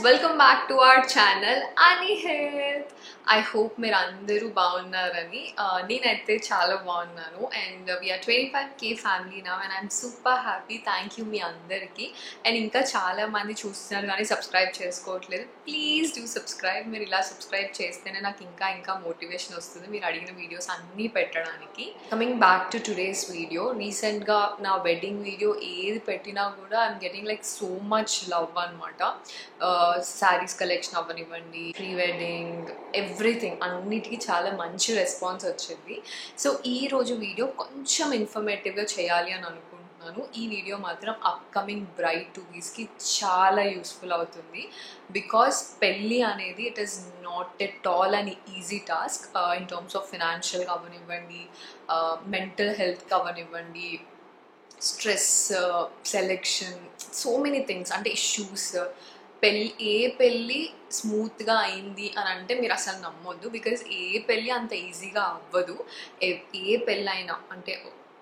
Welcome back to our channel అని health. I hope మీరు అందరూ బాగున్నారని. నేనైతే చాలా బాగున్నాను అండ్ వీఆర్ 25K ఫ్యామిలీ నా and I'm super happy. Thank you మీ అందరికీ. అండ్ ఇంకా చాలా మంది చూస్తున్నారు కానీ సబ్స్క్రైబ్ చేసుకోవట్లేదు. Please do subscribe. మీరు ఇలా సబ్స్క్రైబ్ చేస్తేనే నాకు ఇంకా మోటివేషన్ వస్తుంది మీరు అడిగిన వీడియోస్ అన్నీ పెట్టడానికి. Coming back to today's video, రీసెంట్గా నా వెడ్డింగ్ వీడియో ఏది పెట్టినా కూడా I'm getting like so much love అనమాట. శారీస్ కలెక్షన్ అవ్వనివ్వండి, ప్రీ వెడ్డింగ్, ఎవ్రీథింగ్ అన్నిటికీ చాలా మంచి రెస్పాన్స్ వచ్చింది. సో ఈరోజు వీడియో కొంచెం ఇన్ఫర్మేటివ్గా చేయాలి అని అనుకుంటున్నాను. ఈ వీడియో మాత్రం అప్కమింగ్ బ్రైడ్ టు బీస్కి చాలా యూస్ఫుల్ అవుతుంది. బికాస్ పెళ్ళి అనేది it is not at all an easy task in terms of ఫినాన్షియల్గా అవ్వనివ్వండి, మెంటల్ హెల్త్కి అవ్వనివ్వండి, stress, selection, so many things, అంటే ఇష్యూస్. ఏ పెళ్ళి స్మూత్గా అయింది అని అంటే మీరు అసలు నమ్మొద్దు. బికాజ్ ఏ పెళ్ళి అంత ఈజీగా అవ్వదు. ఏ పెళ్ళి అయినా అంటే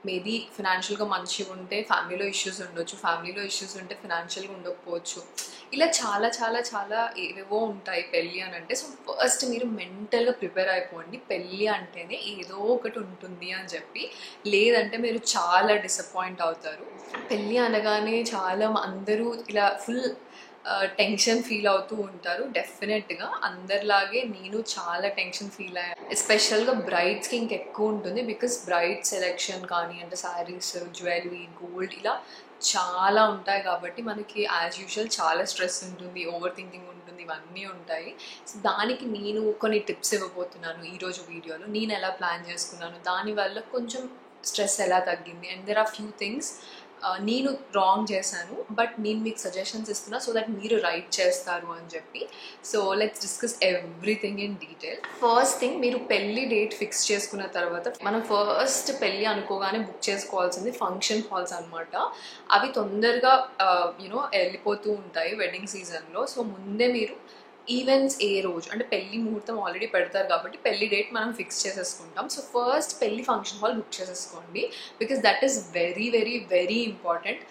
మేబీ ఫినాన్షియల్గా మంచిగా ఉంటే ఫ్యామిలీలో ఇష్యూస్ ఉండొచ్చు, ఫ్యామిలీలో ఇష్యూస్ ఉంటే ఫినాన్షియల్గా ఉండకపోవచ్చు. ఇలా చాలా ఏవేవో ఉంటాయి పెళ్ళి అని అంటే. సో ఫస్ట్ మీరు మెంటల్గా ప్రిపేర్ అయిపోండి. పెళ్ళి అంటేనే ఏదో ఒకటి ఉంటుంది అని చెప్పి, లేదంటే మీరు చాలా డిసప్పాయింట్ అవుతారు. పెళ్ళి అనగానే చాలా అందరూ ఇలా ఫుల్ టెన్షన్ ఫీల్ అవుతూ ఉంటారు. డెఫినెట్గా అందరిలాగే నేను చాలా టెన్షన్ ఫీల్ అయ్యాను. ఎస్పెషల్గా బ్రైడ్స్కి ఇంకెక్కువ ఉంటుంది. బికాస్ బ్రైడ్ సెలెక్షన్ కానీ అంటే శారీస్, జ్యువెలరీ, గోల్డ్ ఇలా చాలా ఉంటాయి కాబట్టి మనకి యాజ్ యూజువల్ చాలా స్ట్రెస్ ఉంటుంది, ఓవర్ థింకింగ్ ఉంటుంది, ఇవన్నీ ఉంటాయి. సో దానికి నేను కొన్ని టిప్స్ ఇవ్వబోతున్నాను ఈరోజు వీడియోలో. నేను ఎలా ప్లాన్ చేసుకున్నాను, దానివల్ల కొంచెం స్ట్రెస్ ఎలా తగ్గింది, and there are few things నేను రాంగ్ చేశాను బట్ నేను మీకు సజెషన్స్ ఇస్తున్నా సో దట్ మీరు రైట్ చేస్తారు అని చెప్పి. So let's discuss everything in detail. First thing, మీరు పెళ్ళి డేట్ ఫిక్స్ చేసుకున్న తర్వాత మనం ఫస్ట్ పెళ్ళి అనుకోగానే బుక్ చేసుకోవాల్సింది ఫంక్షన్ హాల్స్ అనమాట. అవి తొందరగా వెళ్ళిపోతూ ఉంటాయి వెడ్డింగ్ సీజన్లో. సో ముందే మీరు ఈవెంట్స్ ఏ రోజు అంటే పెళ్లి ముహూర్తం ఆల్రెడీ పెడతారు కాబట్టి పెళ్లి డేట్ మనం ఫిక్స్ చేసేసుకుంటాం. సో ఫస్ట్ పెళ్లి ఫంక్షన్ హాల్ బుక్ చేసేసుకోండి. Because that is very important.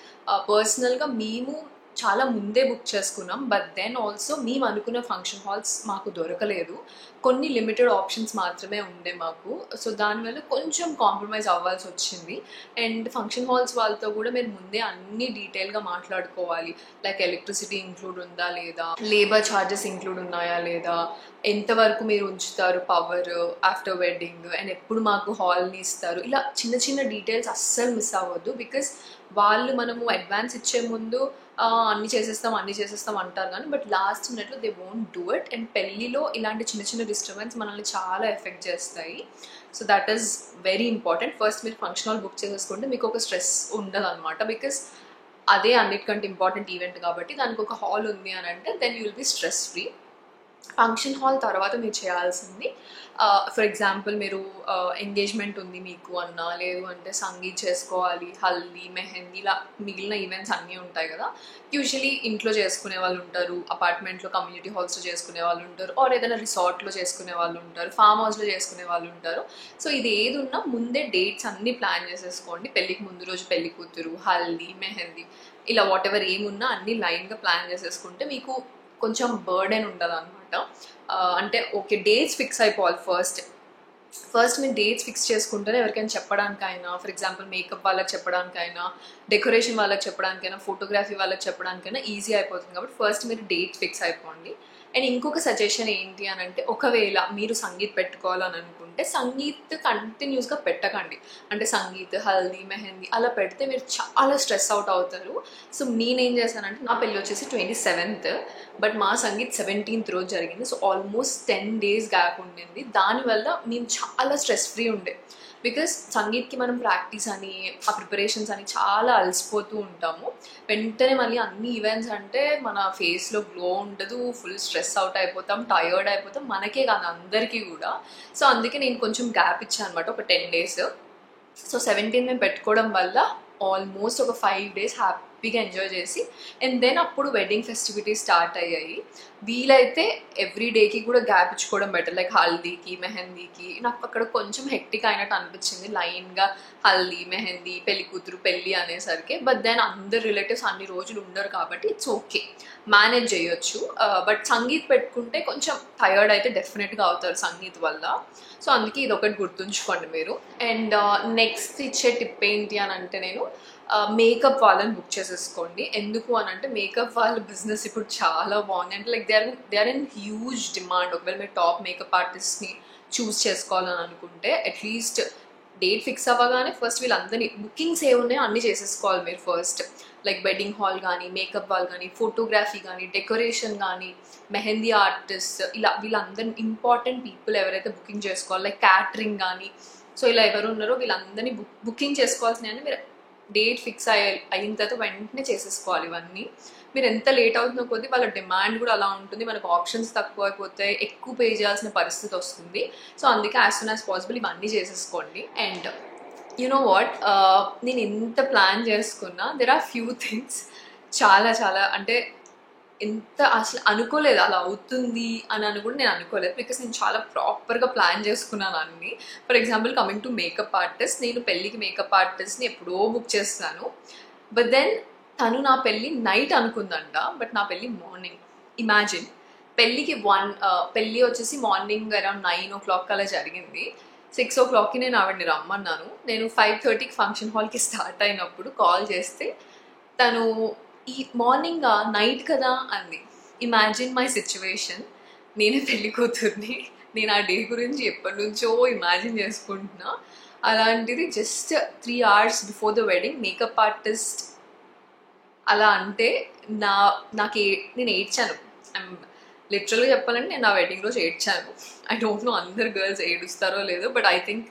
పర్సనల్గా మేము చాలా ముందే బుక్ చేసుకున్నాం, బట్ దెన్ ఆల్సో మేము అనుకున్న ఫంక్షన్ హాల్స్ మాకు దొరకలేదు. కొన్ని లిమిటెడ్ ఆప్షన్స్ మాత్రమే ఉండే మాకు. సో దానివల్ల కొంచెం కాంప్రమైజ్ అవ్వాల్సి వచ్చింది. అండ్ ఫంక్షన్ హాల్స్ వాళ్ళతో కూడా మీరు ముందే అన్ని డీటెయిల్గా మాట్లాడుకోవాలి. లైక్ ఎలక్ట్రిసిటీ ఇంక్లూడ్ ఉందా లేదా, లేబర్ ఛార్జెస్ ఇంక్లూడ్ ఉన్నాయా లేదా, ఎంతవరకు మీరు ఉంచుతారు పవర్ ఆఫ్టర్ వెడ్డింగ్, అండ్ ఎప్పుడు మాకు హాల్ని ఇస్తారు. ఇలా చిన్న డీటెయిల్స్ అస్సలు మిస్ అవ్వద్దు. బికాస్ వాళ్ళు మనము అడ్వాన్స్ ఇచ్చే ముందు అన్నీ చేసేస్తాం అంటారు కానీ బట్ లాస్ట్ మినిట్లో they won't do it. And పెళ్ళిలో ఇలాంటి చిన్న డిస్టర్బెన్స్ మనల్ని చాలా ఎఫెక్ట్ చేస్తాయి. So that is very important. First మీరు ఫంక్షన్ హాల్ బుక్ చేసేసుకుంటే మీకు ఒక స్ట్రెస్ ఉండదు అనమాట. బికాస్ అదే అన్నిటికంటే ఇంపార్టెంట్ ఈవెంట్ కాబట్టి దానికి ఒక హాల్ ఉంది అని అంటే then you will be stress free. Function hall తర్వాత మీరు చేయాల్సింది, ఫర్ ఎగ్జాంపుల్ మీరు ఎంగేజ్మెంట్ ఉంది మీకు అన్నా, లేదు అంటే సంగీత్ చేసుకోవాలి, హల్దీ, మెహందీ, ఇలా మిగిలిన ఈవెంట్స్ అన్నీ ఉంటాయి కదా. యూజువలీ ఇంట్లో చేసుకునే వాళ్ళు ఉంటారు, అపార్ట్మెంట్లో కమ్యూనిటీ హాల్స్లో చేసుకునే వాళ్ళు ఉంటారు, ఆర్ ఏదైనా రిసార్ట్లో చేసుకునే వాళ్ళు ఉంటారు, ఫామ్ హౌస్లో చేసుకునే వాళ్ళు ఉంటారు. సో ఇది ఏది ఉన్నా ముందే డేట్స్ అన్నీ ప్లాన్ చేసేసుకోండి. పెళ్ళికి ముందు రోజు పెళ్లి కూతురు, హల్దీ, మెహందీ, ఇలా వాట్ ఎవర్ ఏమున్నా అన్నీ లైన్గా ప్లాన్ చేసేసుకుంటే మీకు కొంచెం బర్డెన్ ఉండదు అనమాట. అంటే ఓకే డేట్స్ ఫిక్స్ అయిపోవాలి. ఫస్ట్ మీరు డేట్స్ ఫిక్స్ చేసుకుంటేనే ఎవరికైనా చెప్పడానికైనా, ఫర్ ఎగ్జాంపుల్ మేకప్ వాళ్ళకి చెప్పడానికైనా, డెకరేషన్ వాళ్ళకి చెప్పడానికైనా, ఫోటోగ్రఫీ వాళ్ళకి చెప్పడానికైనా ఈజీ అయిపోతుంది. కాబట్టి ఫస్ట్ మీరు డేట్ ఫిక్స్ అయిపోండి. అండ్ ఇంకొక సజెషన్ ఏంటి అని అంటే, ఒకవేళ మీరు సంగీత్ పెట్టుకోవాలని అనుకుంటే సంగీత్ కంటిన్యూస్గా పెట్టకండి. అంటే సంగీత్, హల్దీ, మెహందీ అలా పెడితే మీరు చాలా స్ట్రెస్ అవుట్ అవుతారు. సో నేనేం చేశానంటే, నా పెళ్ళి వచ్చేసి 27th బట్ మా సంగీత్ 17th రోజు జరిగింది. సో ఆల్మోస్ట్ 10 days గ్యాప్ ఉండింది. దానివల్ల మేము చాలా స్ట్రెస్ ఫ్రీ ఉండే. బికాస్ సంగీత్కి మనం ప్రాక్టీస్ అని, ఆ ప్రిపరేషన్స్ అని చాలా అలసిపోతూ ఉంటాము. వెంటనే మళ్ళీ అన్ని ఈవెంట్స్ అంటే మన ఫేస్లో గ్లో ఉండదు, ఫుల్ స్ట్రెస్ అవుట్ అయిపోతాం, టయర్డ్ అయిపోతాం, మనకే కాదు అందరికీ కూడా. సో అందుకే నేను కొంచెం గ్యాప్ ఇచ్చాను అనమాట, ఒక 10 days. సో 17 మేము పెట్టుకోవడం వల్ల ఆల్మోస్ట్ ఒక 5 days హ్యాపీగా ఎంజాయ్ చేసి అండ్ దెన్ అప్పుడు వెడ్డింగ్ ఫెస్టివిటీస్ స్టార్ట్ అయ్యాయి. వీలైతే ఎవ్రీ డేకి కూడా గ్యాప్ ఇచ్చుకోవడం బెటర్, లైక్ హల్దీకి మెహందీకి. నాకు అక్కడ కొంచెం హెక్టిక్ అయినట్టు అనిపించింది, లైన్గా హల్దీ మెహందీ పెళ్లి కూతురు పెళ్ళి అనేసరికి. బట్ దెన్ అందరు రిలేటివ్స్ అన్ని రోజులు ఉండరు కాబట్టి ఇట్స్ ఓకే, మేనేజ్ చేయొచ్చు. బట్ సంగీత్ పెట్టుకుంటే కొంచెం టయర్డ్ అయితే డెఫినెట్గా అవుతారు సంగీత్ వల్ల. సో అందుకే ఇది ఒకటి గుర్తుంచుకోండి మీరు. అండ్ నెక్స్ట్ ఇచ్చే టిప్ ఏంటి అని అంటే, నేను మేకప్ వాళ్ళని బుక్ చేసేసుకోండి. ఎందుకు అని అంటే మేకప్ వాళ్ళ బిజినెస్ ఇప్పుడు చాలా బాగుంది. అంటే like they are in huge demand. ఒకవేళ మీరు టాప్ మేకప్ ఆర్టిస్ట్ని చూస్ చేసుకోవాలని అనుకుంటే అట్లీస్ట్ డేట్ ఫిక్స్ అవ్వగానే ఫస్ట్ వీళ్ళందరినీ బుకింగ్స్ ఏ ఉన్నాయో అన్నీ చేసేసుకోవాలి మీరు ఫస్ట్. లైక్ వెడ్డింగ్ హాల్ కానీ, మేకప్ వాళ్ళు కానీ, ఫోటోగ్రఫీ కానీ, డెకరేషన్ కానీ, మెహందీ ఆర్టిస్ట్, ఇలా వీళ్ళందరినీ ఇంపార్టెంట్ పీపుల్ ఎవరైతే బుకింగ్ చేసుకోవాలి, లైక్ క్యాటరింగ్ కానీ. సో ఇలా ఎవరు ఉన్నారో వీళ్ళందరినీ బుకింగ్ చేసుకోవాల్సినవి మీరు డేట్ ఫిక్స్ అయిన తర్వాత వెంటనే చేసేసుకోవాలి ఇవన్నీ. మీరు ఎంత లేట్ అవుతున్న కొద్దీ వాళ్ళ డిమాండ్ కూడా అలా ఉంటుంది, మనకు ఆప్షన్స్ తక్కువ అయిపోతాయి, ఎక్కువ పే చేయాల్సిన పరిస్థితి వస్తుంది. సో అందుకే యాజ్ సూన్ యాజ్ పాసిబుల్ ఇవన్నీ చేసేసుకోండి. అండ్ యు నో వాట్, నేను ఎంత ప్లాన్ చేసుకున్నా దెర్ ఆర్ ఫ్యూ థింగ్స్ చాలా చాలా అంటే ఎంత అసలు అనుకోలేదు అలా అవుతుంది అని కూడా నేను అనుకోలేదు, బికాస్ నేను చాలా ప్రాపర్గా ప్లాన్ చేసుకున్నాను అన్నీ. For example coming to make up artist, నేను పెళ్ళికి మేకప్ ఆర్టిస్ట్ని ఎప్పుడో బుక్ చేస్తాను. బట్ దెన్ తను నా పెళ్ళి నైట్ అనుకుందంట, బట్ నా పెళ్ళి మార్నింగ్. ఇమాజిన్, పెళ్ళికి పెళ్ళి వచ్చేసి మార్నింగ్ అరౌండ్ 9 o'clock అలా జరిగింది. 6 o'clockకి నేను ఆవిడని రమ్మన్నాను. నేను 5:30కి ఫంక్షన్ హాల్కి స్టార్ట్ అయినప్పుడు కాల్ చేస్తే తను ఈ మార్నింగ్ నైట్ కదా అంది. ఇమాజిన్ మై సిచ్యువేషన్, నేనే పెళ్లి కూతుర్ని, నేను ఆ డే గురించి ఎప్పటి నుంచో ఇమాజిన్ చేసుకుంటున్నా. అలాంటిది just 3 hours before the wedding makeup artist అలా అంటే నేను ఏడ్చాను. లిటరల్గా చెప్పాలంటే నేను నా వెడ్డింగ్ రోజు ఏడ్చాను. ఐ డోంట్ నో అందరు గర్ల్స్ ఏడుస్తారో లేదో, but I think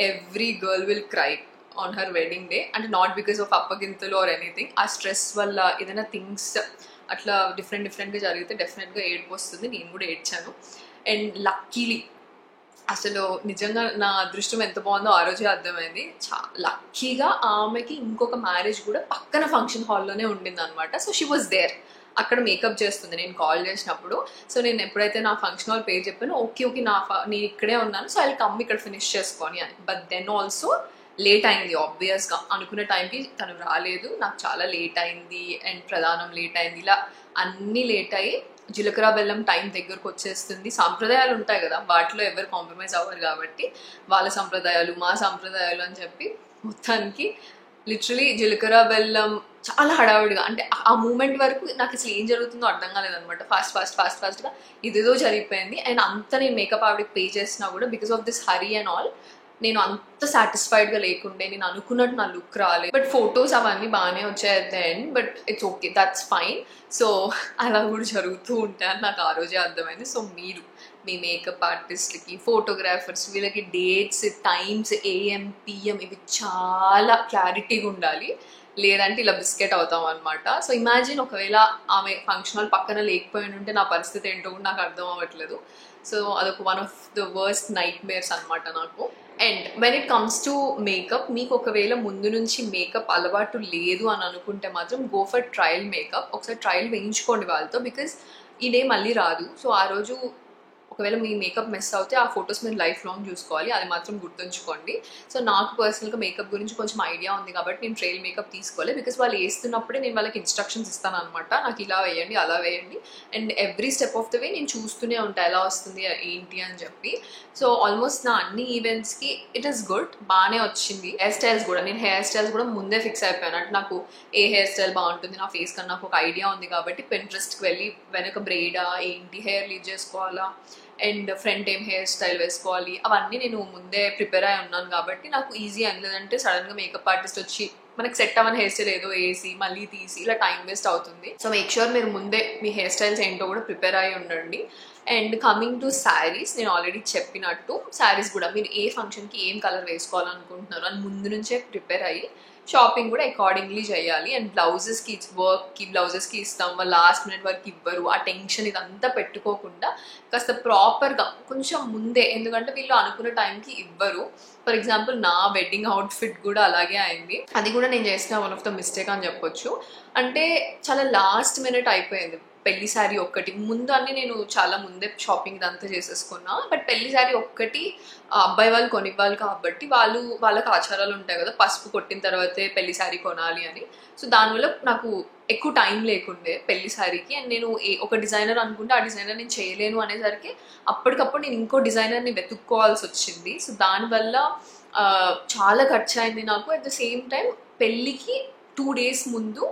every girl will cry on her wedding day. అంటే నాట్ బికాస్ ఆఫ్ అప్పగింతలు ఆర్ ఎనీథింగ్, ఆ స్ట్రెస్ వల్ల ఏదైనా థింగ్స్ అట్లా డిఫరెంట్గా జరిగితే డెఫినెట్గా ఏడుపు వస్తుంది. నేను కూడా ఏడ్చాను. అండ్ లక్కీలీ అసలు నిజంగా నా అదృష్టం ఎంత బాగుందో ఆ రోజే అర్థమైంది. లక్కీగా ఆమెకి ఇంకొక మ్యారేజ్ కూడా పక్కన ఫంక్షన్ హాల్లోనే ఉండింది అనమాట. సో షీ వాజ్ దేర్, అక్కడ మేకప్ చేస్తుంది నేను కాల్ చేసినప్పుడు. సో నేను ఎప్పుడైతే నా ఫంక్షన్ హాల్ పేరు చెప్పానో ఓకే నేను ఇక్కడే ఉన్నాను, సో ఐ కమ్ ఇక్కడ ఫినిష్ చేసుకొని అని. బట్ దెన్ ఆల్సో లేట్ అయింది ఆబ్వియస్గా, అనుకున్న టైంకి తను రాలేదు, నాకు చాలా లేట్ అయింది. అండ్ ప్రధానం లేట్ అయింది, ఇలా అన్నీ లేట్ అయ్యి జీలకర్ర బెల్లం టైం దగ్గరకు వచ్చేస్తుంది. సాంప్రదాయాలు ఉంటాయి కదా, వాటిలో ఎవరు కాంప్రమైజ్ అవ్వరు కాబట్టి వాళ్ళ సంప్రదాయాలు మా సంప్రదాయాలు అని చెప్పి మొత్తానికి లిటరలీ జీలకర్ర బెల్లం చాలా హడావిడిగా, అంటే ఆ మూమెంట్ వరకు నాకు అసలు ఏం జరుగుతుందో అర్థం కాలేదనమాట. ఫాస్ట్గా ఇదేదో జరిగిపోయింది. అండ్ అంత నేను మేకప్ ఆవిడకి పే చేసినా కూడా because of this hurry and all నేను అంత సాటిస్ఫైడ్గా లేకుండే, నేను అనుకున్నట్టు నా లుక్ రాలేదు. బట్ ఫొటోస్ అవన్నీ బాగానే వచ్చాయి at the end, but it's okay, that's fine. So అలా కూడా జరుగుతూ ఉంటాయని నాకు ఆ రోజే అర్థమైంది. సో మీరు మీ మేకప్ ఆర్టిస్ట్కి, ఫోటోగ్రాఫర్స్, వీళ్ళకి డేట్స్, టైమ్స్, AM PM ఇవి చాలా క్లారిటీగా ఉండాలి, లేదంటే ఇలా బిస్కెట్ అవుతాం అనమాట. సో ఇమాజిన్ ఒకవేళ ఆమె ఫంక్షన్ హాల్ పక్కన లేకపోయి ఉంటే నా పరిస్థితి ఏంటో కూడా నాకు అర్థం అవ్వట్లేదు. సో అదొక one of the worst night mares అనమాట నాకు. And when it comes to make up, మీకు ఒకవేళ ముందు నుంచి మేకప్ అలవాటు లేదు అని అనుకుంటే మాత్రం గో ఫర్ ట్రయల్ మేకప్. ఒకసారి ట్రయల్ వేయించుకోండి వాళ్ళతో, బికాజ్ ఈ డే మళ్ళీ రాదు. సో ఆ రోజు ఒకవేళ మీ మేకప్ మిస్ అవుతే ఆ ఫొటోస్ మీరు లైఫ్ లాంగ్ చూసుకోవాలి, అది మాత్రం గుర్తుంచుకోండి. సో నాకు పర్సనల్గా మేకప్ గురించి కొంచెం ఐడియా ఉంది కాబట్టి నేను ట్రైల్ మేకప్ తీసుకోవాలి, బికాస్ వాళ్ళు వేస్తున్నప్పుడే నేను వాళ్ళకి ఇన్స్ట్రక్షన్స్ ఇస్తాను అనమాట. నాకు ఇలా వేయండి అలా వేయండి, and every step of the way నేను చూస్తూనే ఉంటాను ఎలా వస్తుంది ఏంటి అని చెప్పి. సో ఆల్మోస్ట్ నా అన్ని ఈవెంట్స్కి ఇట్ ఈస్ గుడ్, బాగానే వచ్చింది. హెయిర్ స్టైల్స్ కూడా నేను హెయిర్ స్టైల్స్ కూడా ముందే ఫిక్స్ అయిపోయాను. అంటే నాకు ఏ హెయిర్ స్టైల్ బాగుంటుంది నా ఫేస్ కన్నా నాకు ఒక ఐడియా ఉంది కాబట్టి Pinterestకి వెళ్ళి వెనక బ్రేడా ఏంటి, హెయిర్ లీడ్ చేసుకోవాలా, అండ్ ఫ్రంట్ ఏం హెయిర్ స్టైల్ వేసుకోవాలి, అవన్నీ నేను ముందే ప్రిపేర్ అయి ఉన్నాను కాబట్టి నాకు ఈజీ అని. లేదంటే సడన్గా మేకప్ ఆర్టిస్ట్ వచ్చి మనకి సెట్ అవ్వని హెయిర్ స్టైల్ ఏదో వేసి మళ్ళీ తీసి ఇలా టైం వేస్ట్ అవుతుంది. సో మేక్ షూర్ మీరు ముందే మీ హెయిర్ స్టైల్స్ ఏంటో కూడా ప్రిపేర్ అయ్యి ఉండండి. అండ్ కమింగ్ టు శారీస్, నేను ఆల్రెడీ చెప్పినట్టు శారీస్ కూడా మీరు ఏ ఫంక్షన్కి ఏం కలర్ వేసుకోవాలనుకుంటున్నారు అని ముందు నుంచే ప్రిపేర్ అయ్యి షాపింగ్ కూడా అకార్డింగ్లీ చేయాలి. అండ్ బ్లౌజెస్కి వర్క్కి బ్లౌజెస్కి ఇస్తాం, వాళ్ళు లాస్ట్ మినిట్ వరకు ఇవ్వరు, ఆ టెన్షన్ ఇదంతా పెట్టుకోకుండా కాస్త ప్రాపర్గా కొంచెం ముందే, ఎందుకంటే వీళ్ళు అనుకున్న టైంకి ఇవ్వరు. ఫర్ ఎగ్జాంపుల్ నా వెడ్డింగ్ అవుట్ఫిట్ కూడా అలాగే అయింది. అది కూడా నేను చేసిన వన్ ఆఫ్ ద మిస్టేక్ అని చెప్పొచ్చు. అంటే చాలా లాస్ట్ మినిట్ అయిపోయింది. పెళ్లి శారీ ఒక్కటి ముందు అన్ని నేను చాలా ముందే షాపింగ్ ఇదంతా చేసేసుకున్నా, బట్ పెళ్లి శారీ ఒక్కటి అబ్బాయి వాళ్ళు కొనివ్వాలి కాబట్టి వాళ్ళకి ఆచారాలు ఉంటాయి కదా, పసుపు కొట్టిన తర్వాతే పెళ్లి శారీ కొనాలి అని. సో దానివల్ల నాకు ఎక్కువ టైం లేకుండే పెళ్లి శారీకి. అండ్ నేను ఒక డిజైనర్ అనుకుంటే ఆ డిజైనర్ నేను చేయలేను అనేసరికి అప్పటికప్పుడు నేను ఇంకో డిజైనర్ని వెతుక్కోవాల్సి వచ్చింది. సో దానివల్ల చాలా ఖర్చు అయింది నాకు. అట్ ద సేమ్ టైం పెళ్ళికి 2 days ముందు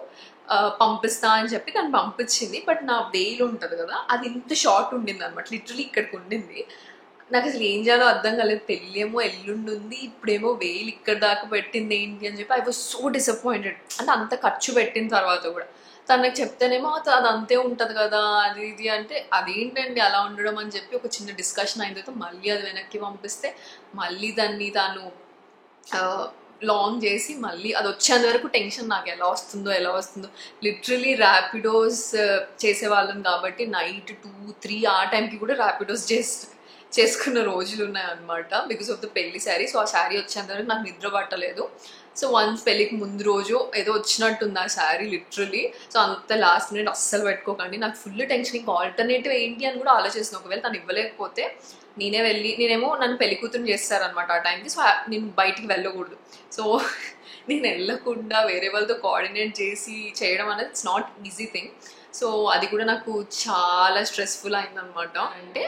పంపిస్తా అని చెప్పి తను పంపించింది. బట్ నా వెయిల్ ఉంటుంది కదా, అది ఇంత షార్ట్ ఉండింది అనమాట, లిటరలీ ఇక్కడికి ఉండింది. నాకు అసలు ఏం చేయాలో అర్థం కాలేదు. పెళ్ళి ఏమో ఎల్లుండి ఉంది, ఇప్పుడేమో వెయిల్ ఇక్కడ దాకా పెట్టింది ఏంటి అని చెప్పి ఐ వాజ్ సో డిసప్పాయింటెడ్. అంటే అంత ఖర్చు పెట్టిన తర్వాత కూడా తను నాకు చెప్తేనేమో అది అంతే ఉంటుంది కదా అది ఇది అంటే, అదేంటండి అలా ఉండడం అని చెప్పి ఒక చిన్న డిస్కషన్ అయిన తర్వాత మళ్ళీ అది వెనక్కి పంపిస్తే మళ్ళీ దాన్ని తాను లాంగ్ చేసి మళ్ళీ అది వచ్చేంత వరకు టెన్షన్, నాకు ఎలా వస్తుందో. లిటరలీ ర్యాపిడోస్ చేసేవాళ్ళం కాబట్టి నైట్ 2-3 ఆ టైంకి కూడా ర్యాపిడోస్ చేసుకున్న రోజులు ఉన్నాయి అనమాట, బికాస్ ఆఫ్ ద పెళ్లి శారీ. సో ఆ శారీ వచ్చేంత వరకు నాకు నిద్ర పట్టలేదు. సో వన్స్ పెళ్ళికి ముందు రోజు ఏదో వచ్చినట్టుంది ఆ శారీ లిటరలీ. సో అంత లాస్ట్ మినిట్ అస్సలు పెట్టుకోకండి. నాకు ఫుల్ టెన్షన్, ఇంకా ఆల్టర్నేటివ్ ఏంటి అని కూడా ఆలోచిస్తున్నాను. ఒకవేళ తను ఇవ్వలేకపోతే నేనేమో నన్ను పెళ్లి కూతురు చేస్తారనమాట ఆ టైంకి. సో నేను బయటికి వెళ్ళకూడదు. సో నేను వెళ్ళకుండా వేరే వాళ్ళతో కోఆర్డినేట్ చేసి చేయడం అనేది it's not easy thing. So అది కూడా నాకు చాలా స్ట్రెస్ఫుల్ అయిందనమాట. అంటే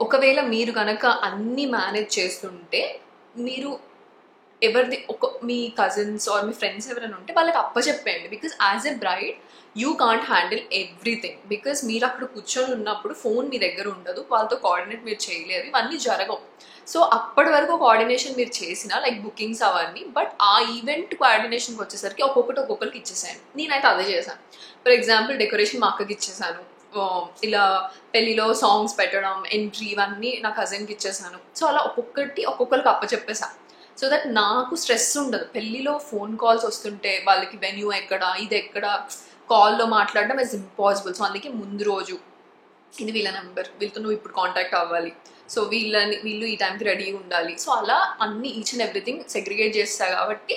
ఒకవేళ మీరు కనుక అన్నీ మేనేజ్ చేస్తుంటే మీరు మీ కజిన్స్ ఆర్ మీ ఫ్రెండ్స్ ఎవరైనా ఉంటే వాళ్ళకి అప్పచెప్పేయండి. Because as a bride you can't handle everything. Because మీరు అక్కడ కూర్చొని ఉన్నప్పుడు ఫోన్ మీ దగ్గర ఉండదు, వాళ్ళతో కోఆర్డినేట్ మీరు చేయలేరు, ఇవన్నీ జరగవు. సో అప్పటి వరకు కోఆర్డినేషన్ మీరు చేసిన లైక్ బుకింగ్స్ అవన్నీ, బట్ ఆ ఈవెంట్ కోఆర్డినేషన్కి వచ్చేసరికి ఒక్కొక్కరికి ఇచ్చేసాను. నేనైతే అదే చేశాను. ఫర్ ఎగ్జాంపుల్ డెకరేషన్ మా అక్కకి ఇచ్చేసాను, ఇలా పెళ్ళిలో సాంగ్స్ పెట్టడం, ఎంట్రీ, ఇవన్నీ నా కజిన్కి ఇచ్చేసాను. సో అలా ఒక్కొక్కరికి అప్పచెప్పేసాను. సో దట్ నాకు స్ట్రెస్ ఉండదు. పెళ్ళిలో ఫోన్ కాల్స్ వస్తుంటే వాళ్ళకి వెన్యూ ఎక్కడ, ఇది ఎక్కడ, కాల్లో మాట్లాడడం ఇస్ ఇంపాసిబుల్. సో అందుకే ముందు రోజు ఇది వీళ్ళ నెంబర్, వీళ్ళతో నువ్వు ఇప్పుడు కాంటాక్ట్ అవ్వాలి, సో వీళ్ళు ఈ టైంకి రెడీగా ఉండాలి. సో అలా అన్ని ఈచ్ అండ్ ఎవ్రీథింగ్ సెగ్రిగేట్ చేస్తా కాబట్టి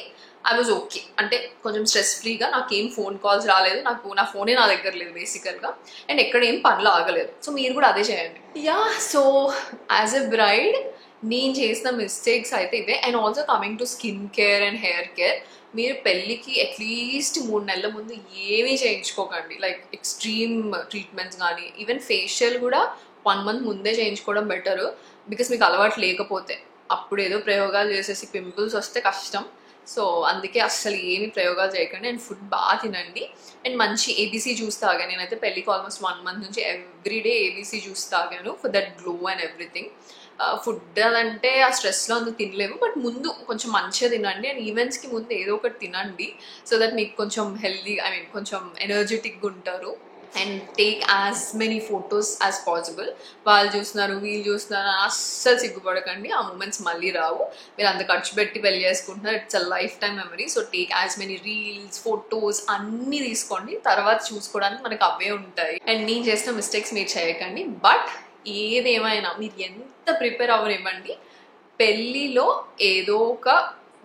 ఐ వాజ్ ఓకే. అంటే కొంచెం స్ట్రెస్ ఫ్రీగా, నాకేం ఫోన్ కాల్స్ రాలేదు, నా ఫోనే నా దగ్గర లేదు బేసికల్గా, అండ్ ఎక్కడ ఏం పనులు ఆగలేదు. సో మీరు కూడా అదే చేయండి. Yeah, so as a braid నేను చేసిన మిస్టేక్స్ అయితే ఇవే. And also coming to skin care and hair care, మీరు పెళ్ళికి అట్లీస్ట్ 3 నెలల ముందు ఏమీ చేయించుకోకండి. లైక్ ఎక్స్ట్రీమ్ ట్రీట్మెంట్స్ కానీ, ఈవెన్ ఫేషియల్ కూడా 1 month ముందే చేయించుకోవడం బెటరు. బికాస్ మీకు అలవాటు లేకపోతే అప్పుడు ఏదో ప్రయోగాలు చేసేసి పింపుల్స్ వస్తే కష్టం. సో అందుకే అస్సలు ఏమి ప్రయోగాలు చేయకండి. అండ్ ఫుడ్ బాగా తినండి. అండ్ మంచి ఏబీసీ జ్యూస్ తాగాను. నేనైతే పెళ్ళికి ఆల్మోస్ట్ 1 month నుంచి ఎవ్రీడే ఏబీసీ జ్యూస్ తాగాను for that glow and everything. Food అంటే ఆ స్ట్రెస్లో అంత తినలేము, బట్ ముందు కొంచెం మంచిగా తినండి. అండ్ ఈవెంట్స్కి ముందు ఏదో ఒకటి తినండి, సో దట్ మీకు కొంచెం హెల్దీ, కొంచెం ఎనర్జెటిక్గా ఉంటారు. And take as many photos as possible. వాళ్ళు చూస్తున్నారు, వీళ్ళు చూస్తున్నారు అస్సలు సిగ్గుపడకండి. ఆ మూమెంట్స్ మళ్ళీ రావు. మీరు అంత ఖర్చు పెట్టి పెళ్లి చేసుకుంటున్నారు, it's a life time memory. So take as many reels, photos అన్నీ తీసుకోండి. తర్వాత చూసుకోవడానికి మనకు అవే ఉంటాయి. అండ్ నేను చేసిన మిస్టేక్స్ మీరు చేయకండి. బట్ ఏదేమైనా మీరు ఎంత ప్రిపేర్ అవ్వనివ్వండి, పెళ్ళిలో ఏదో ఒక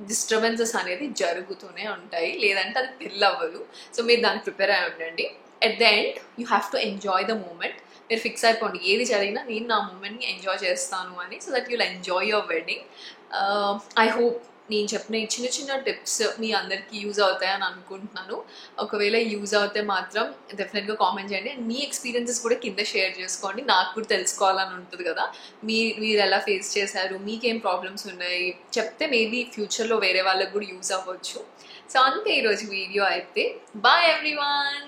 డిస్టర్బెన్సెస్ అనేది జరుగుతూనే ఉంటాయి, లేదంటే అది పెళ్ళి అవ్వదు. సో మీరు దానికి ప్రిపేర్ అయి ఉండండి. At the end you have to enjoy the moment. మీరు ఫిక్స్ అయిపోండి, ఏది జరిగినా నేను నా మూమెంట్ని ఎంజాయ్ చేస్తాను అని, so that you'll enjoy your wedding. I hope నేను చెప్పిన ఈ చిన్న చిన్న టిప్స్ మీ అందరికీ యూజ్ అవుతాయని అనుకుంటున్నాను. ఒకవేళ యూజ్ అవుతే మాత్రం డెఫినెట్గా కామెంట్ చేయండి. అండ్ మీ ఎక్స్పీరియన్సెస్ కూడా కింద షేర్ చేసుకోండి, నాకు కూడా తెలుసుకోవాలని ఉంటుంది కదా. మీరు ఎలా ఫేస్ చేశారు, మీకేం ప్రాబ్లమ్స్ ఉన్నాయి చెప్తే మేబీ ఫ్యూచర్లో వేరే వాళ్ళకి కూడా యూజ్ అవ్వచ్చు. సో అంతే ఈరోజు వీడియో అయితే. Bye everyone.